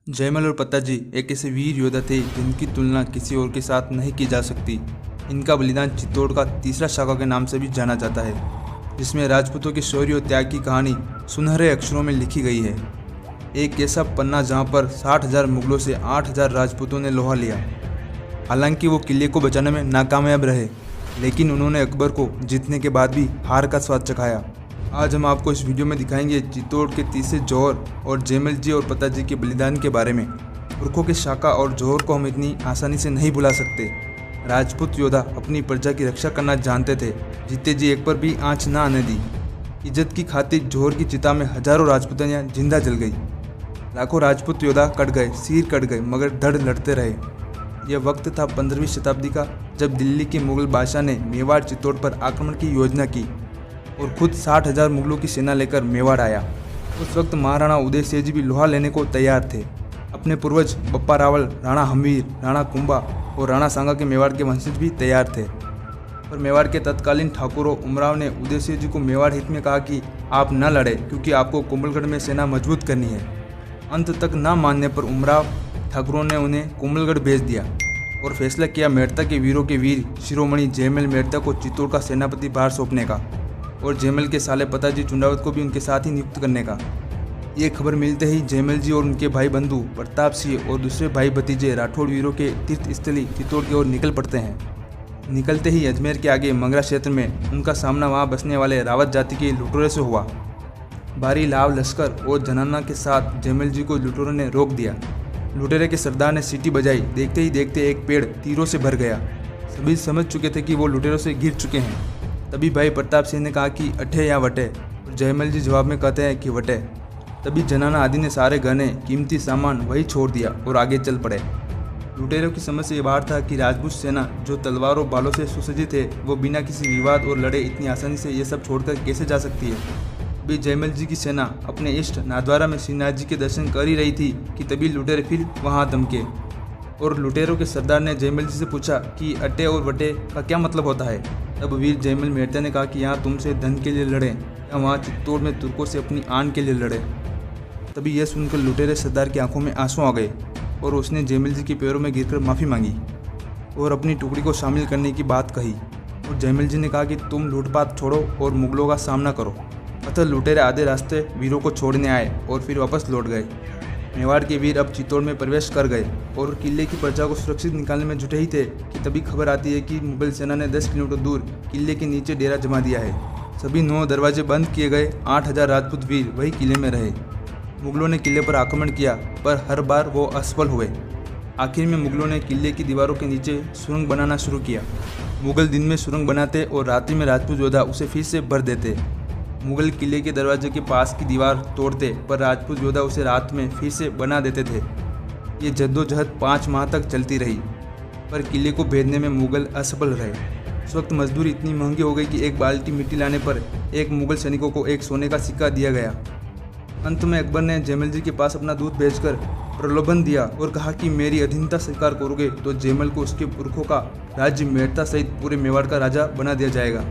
जयमल और पत्ताजी एक ऐसे वीर योद्धा थे जिनकी तुलना किसी और के साथ नहीं की जा सकती। इनका बलिदान चित्तौड़ का तीसरा शाखा के नाम से भी जाना जाता है, जिसमें राजपूतों के शौर्य और त्याग की कहानी सुनहरे अक्षरों में लिखी गई है। एक ऐसा पन्ना जहां पर 60,000 मुगलों से 8,000 राजपूतों ने लोहा लिया। हालांकि वो किले को बचाने में नाकामयाब रहे, लेकिन उन्होंने अकबर को जीतने के बाद भी हार का स्वाद चखाया। आज हम आपको इस वीडियो में दिखाएंगे चित्तौड़ के तीसरे जौहर और जयमल जी और पत्ताजी के बलिदान के बारे में। पुरखों के शाखा और जौहर को हम इतनी आसानी से नहीं भुला सकते। राजपूत योद्धा अपनी प्रजा की रक्षा करना जानते थे। जीते जी एक पर भी आंच ना आने दी। इज्जत की खातिर जौहर की चिता में हजारों राजपूतानियां जिंदा जल गई। लाखों राजपूत योद्धा कट गए, सिर कट गए, मगर धड़ लड़ते रहे। यह वक्त था 15वीं शताब्दी का, जब दिल्ली के मुगल बादशाह ने मेवाड़ चित्तौड़ पर आक्रमण की योजना की और खुद 60,000 मुगलों की सेना लेकर मेवाड़ आया। उस वक्त महाराणा उदय सिंह जी भी लोहा लेने को तैयार थे। अपने पूर्वज बप्पा रावल, राणा हम्वीर, राणा कुंभा और राणा सांगा के मेवाड़ के वंशज भी तैयार थे। पर मेवाड़ के तत्कालीन ठाकुरों उमराव ने उदय सिंह जी को मेवाड़ हित में कहा कि आप न लड़े, क्योंकि आपको कोमलगढ़ में सेना मजबूत करनी है। अंत तक न मानने पर उमराव ठाकुरों ने उन्हें कोमलगढ़ भेज दिया और फैसला किया मेड़ता के वीरों के वीर शिरोमणि जयमल मेड़ता को चित्तौड़ का सेनापति भार सौंपने का और जयमल के साले पत्ताजी चुंडावत को भी उनके साथ ही नियुक्त करने का। ये खबर मिलते ही जयमल जी और उनके भाई बंधु प्रताप सिंह और दूसरे भाई भतीजे राठौड़ वीरों के तीर्थ स्थली चित्तौड़ की ओर निकल पड़ते हैं। निकलते ही अजमेर के आगे मंगरा क्षेत्र में उनका सामना वहां बसने वाले रावत जाति के लुटेरों से हुआ। भारी लाव लश्कर और जनाना के साथ जयमल जी को लुटेरों ने रोक दिया। लुटेरे के सरदार ने सीटी बजाई। देखते ही देखते एक पेड़ तीरों से भर गया। सभी समझ चुके थे कि वो लुटेरों से गिर चुके हैं। तभी भाई प्रताप सिंह ने कहा कि अठे या वटे, और जयमल जी जवाब में कहते हैं कि वटे। तभी जनाना आदि ने सारे गहने कीमती सामान वही छोड़ दिया और आगे चल पड़े। लुटेरों की समझ से ये बात था कि राजपूत सेना जो तलवारों बालों से सुसज्जित है, वो बिना किसी विवाद और लड़े इतनी आसानी से ये सब छोड़कर कैसे जा सकती है। अभी जयमल जी की सेना अपने इष्ट नाथद्वारा में श्रीनाथ जी के दर्शन कर ही रही थी कि तभी लुटेरे फिर वहाँ दमके और लुटेरों के सरदार ने जयमल जी से पूछा कि अटे और वटे का क्या मतलब होता है। तब वीर जयमल मेड़ता ने कहा कि यहाँ तुमसे धन के लिए लड़े या वहाँ चित्तौड़ में तुर्कों से अपनी आन के लिए लड़े। तभी यह सुनकर लुटेरे सरदार की आंखों में आंसू आ गए और उसने जयमल जी के पैरों में गिरकर माफ़ी मांगी और अपनी टुकड़ी को शामिल करने की बात कही। और जयमल जी ने कहा कि तुम लूटपाट छोड़ो और मुगलों का सामना करो। अतः लुटेरे आधे रास्ते वीरों को छोड़ने आए और फिर वापस लौट गए। मेवाड़ के वीर अब चित्तौड़ में प्रवेश कर गए और किले की प्रजा को सुरक्षित निकालने में जुटे ही थे कि तभी खबर आती है कि मुगल सेना ने 10 किलोमीटर दूर किले के नीचे डेरा जमा दिया है। सभी 9 दरवाजे बंद किए गए। 8,000 राजपूत वीर वही किले में रहे। मुगलों ने किले पर आक्रमण किया, पर हर बार वो असफल हुए। आखिर में मुगलों ने किले की दीवारों के नीचे सुरंग बनाना शुरू किया। मुगल दिन में सुरंग बनाते और रात्रि में राजपूत योद्धा उसे फिर से भर देते। मुगल किले के दरवाजे के पास की दीवार तोड़ते, पर राजपूत योद्धा उसे रात में फिर से बना देते थे। ये जद्दोजहद 5 माह तक चलती रही, पर किले को भेदने में मुगल असफल रहे। उस वक्त मजदूरी इतनी महंगी हो गई कि एक बाल्टी मिट्टी लाने पर एक मुगल सैनिकों को एक सोने का सिक्का दिया गया। अंत में अकबर ने जयमल जी के पास अपना दूत भेजकर प्रलोभन दिया और कहा कि मेरी अधीनता स्वीकार करोगे तो जयमल को उसके पुरखों का राज्य मेड़ता सहित पूरे मेवाड़ का राजा बना दिया जाएगा।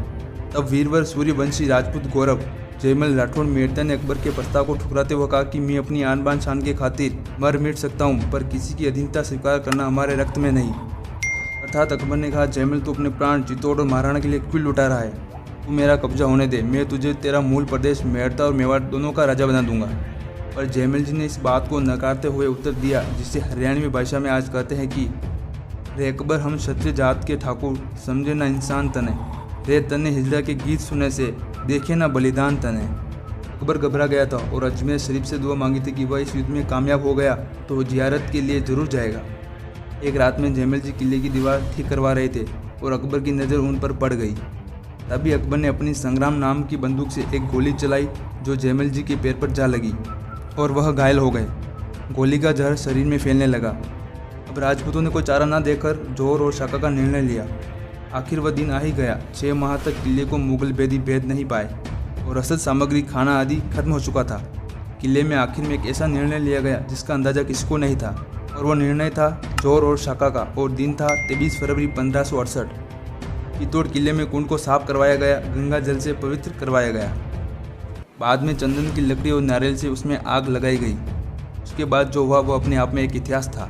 तब वीरवर सूर्यवंशी राजपूत गौरव जयमल राठौड़ मेड़ता ने अकबर के प्रस्ताव को ठुकराते हुए कहा कि मैं अपनी आन बान शान के खातिर मर मिट सकता हूँ, पर किसी की अधीनता स्वीकार करना हमारे रक्त में नहीं। अर्थात अकबर ने कहा, जयमल तो अपने प्राण चित्तौड़ और महाराणा के लिए क्यों लुटा रहा है। तू मेरा कब्जा होने दे, मैं तुझे तेरा मूल प्रदेश मेड़ता और मेवाड़ दोनों का राजा बना दूंगा। पर जयमल जी ने इस बात को नकारते हुए उत्तर दिया, जिसे हरियाणवी भाषा में आज कहते हैं कि रे अकबर हम क्षत्रिय जात के ठाकुर, समझे ना इंसान तने, रे तने हिजड़ा के गीत सुने से देखे ना बलिदान तने। अकबर घबरा गया था और अजमेर शरीफ से दुआ मांगी थी कि वह इस युद्ध में कामयाब हो गया तो वो जियारत के लिए जरूर जाएगा। एक रात में जयमल जी किले की दीवार ठीक करवा रहे थे और अकबर की नज़र उन पर पड़ गई। तभी अकबर ने अपनी संग्राम नाम की बंदूक से एक गोली चलाई जो जयमल जी के पैर पर जा लगी और वह घायल हो गए। गोली का जहर शरीर में फैलने लगा। अब राजपूतों ने कोई चारा न देकर जौहर और शाखा का निर्णय लिया। आखिर वह दिन आ ही गया। 6 माह तक किले को मुगल भेदी भेद नहीं पाए और रसद सामग्री, खाना आदि खत्म हो चुका था। किले में आखिर में एक ऐसा निर्णय लिया गया जिसका अंदाजा किसी को नहीं था, और वह निर्णय था जौहर और शाखा का, और दिन था 23 फरवरी 1568। चित्तौड़ किले में कुंड को साफ करवाया गया, गंगा जल से पवित्र करवाया गया। बाद में चंदन की लकड़ी और नारियल से उसमें आग लगाई गई। उसके बाद जो हुआ वो अपने आप में एक इतिहास था।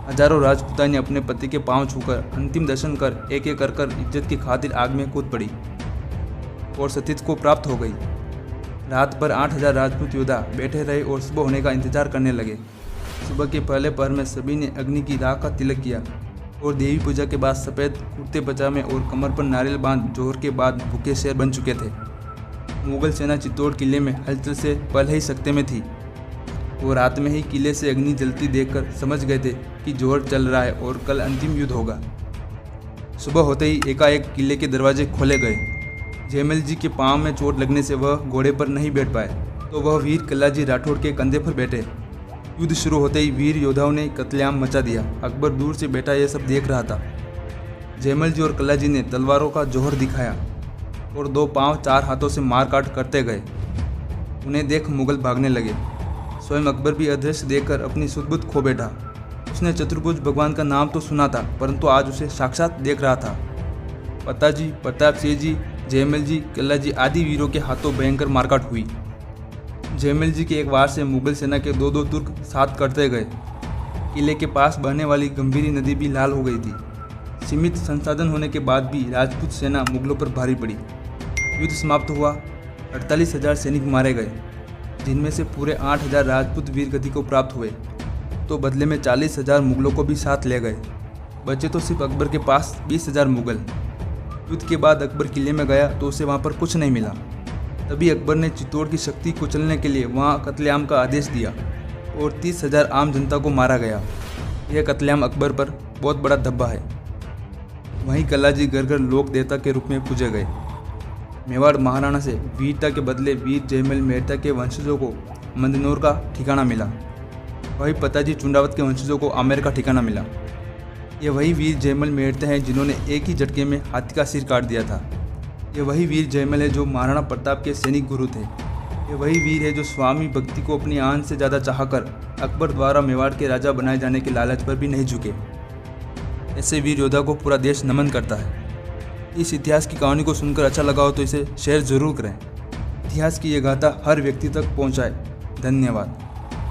हजारों राजपूताएं ने अपने पति के पांव छूकर अंतिम दर्शन कर एक एक कर इज्जत की खातिर आग में कूद पड़ी और सतीत्व को प्राप्त हो गई। रात भर 8000 राजपूत योद्धा बैठे रहे और सुबह होने का इंतजार करने लगे। सुबह के पहले पहर में सभी ने अग्नि की राख का तिलक किया और देवी पूजा के बाद सफ़ेद कुर्ते पजामे और कमर पर नारियल बांध जोहर के बाद भूखे शेर बन चुके थे। मुगल सेना चित्तौड़ किले में हलचल से पहले ही सख्ते में थी। वो रात में ही किले से अग्नि जलती देखकर समझ गए थे कि जोहर चल रहा है और कल अंतिम युद्ध होगा। सुबह होते ही एकाएक किले के दरवाजे खोले गए। जयमल जी के पांव में चोट लगने से वह घोड़े पर नहीं बैठ पाए तो वह वीर कल्लाजी राठौड़ के कंधे पर बैठे। युद्ध शुरू होते ही वीर योद्धाओं ने कत्लेआम मचा दिया। अकबर दूर से बैठा यह सब देख रहा था। जयमल जी और कल्लाजी ने तलवारों का जोहर दिखाया और 2 पांव 4 हाथों से मार काट करते गए। उन्हें देख मुगल भागने लगे। स्वयं अकबर भी अदृश्य देखकर अपनी सुध-बुध खो बैठा। उसने चतुर्भुज भगवान का नाम तो सुना था परंतु आज उसे साक्षात देख रहा था। पताजी, प्रताप सिंह जी, जयमल जी, कल्लाजी आदि वीरों के हाथों भयंकर मारकाट हुई। जयमल जी के एक वार से मुगल सेना के 2-2 तुर्क साथ करते गए। किले के पास बहने वाली गंभीरी नदी भी लाल हो गई थी। सीमित संसाधन होने के बाद भी राजपूत सेना मुगलों पर भारी पड़ी। युद्ध समाप्त हुआ। 48,000 सैनिक मारे गए, जिनमें से पूरे 8,000 राजपूत वीरगति को प्राप्त हुए तो बदले में 40,000 मुगलों को भी साथ ले गए। बचे तो सिर्फ अकबर के पास 20,000 मुगल। युद्ध के बाद अकबर किले में गया तो उसे वहाँ पर कुछ नहीं मिला। तभी अकबर ने चित्तौड़ की शक्ति को चलने के लिए वहाँ कत्लेआम का आदेश दिया और 30,000 आम जनता को मारा गया। यह कत्लेआम अकबर पर बहुत बड़ा धब्बा है। वहीं कल्लाजी घर घर लोक देवता के रूप में पूजे गए। मेवाड़ महाराणा से वीरता के बदले वीर जयमल मेहता के वंशजों को मंदनौर का ठिकाना मिला। वहीं पताजी चुंडावत के वंशजों को आमेर का ठिकाना मिला। ये वही वीर जयमल मेहता हैं जिन्होंने एक ही झटके में हाथी का सिर काट दिया था। ये वही वीर जयमल है जो महाराणा प्रताप के सैनिक गुरु थे। ये वही वीर है जो स्वामी भक्ति को अपनी आन से ज़्यादा चाहकर अकबर द्वारा मेवाड़ के राजा बनाए जाने के लालच पर भी नहीं झुके। ऐसे वीर योद्धा को पूरा देश नमन करता है। इस इतिहास की कहानी को सुनकर अच्छा लगा हो तो इसे शेयर जरूर करें। इतिहास की ये गाथा हर व्यक्ति तक पहुँचाए। धन्यवाद।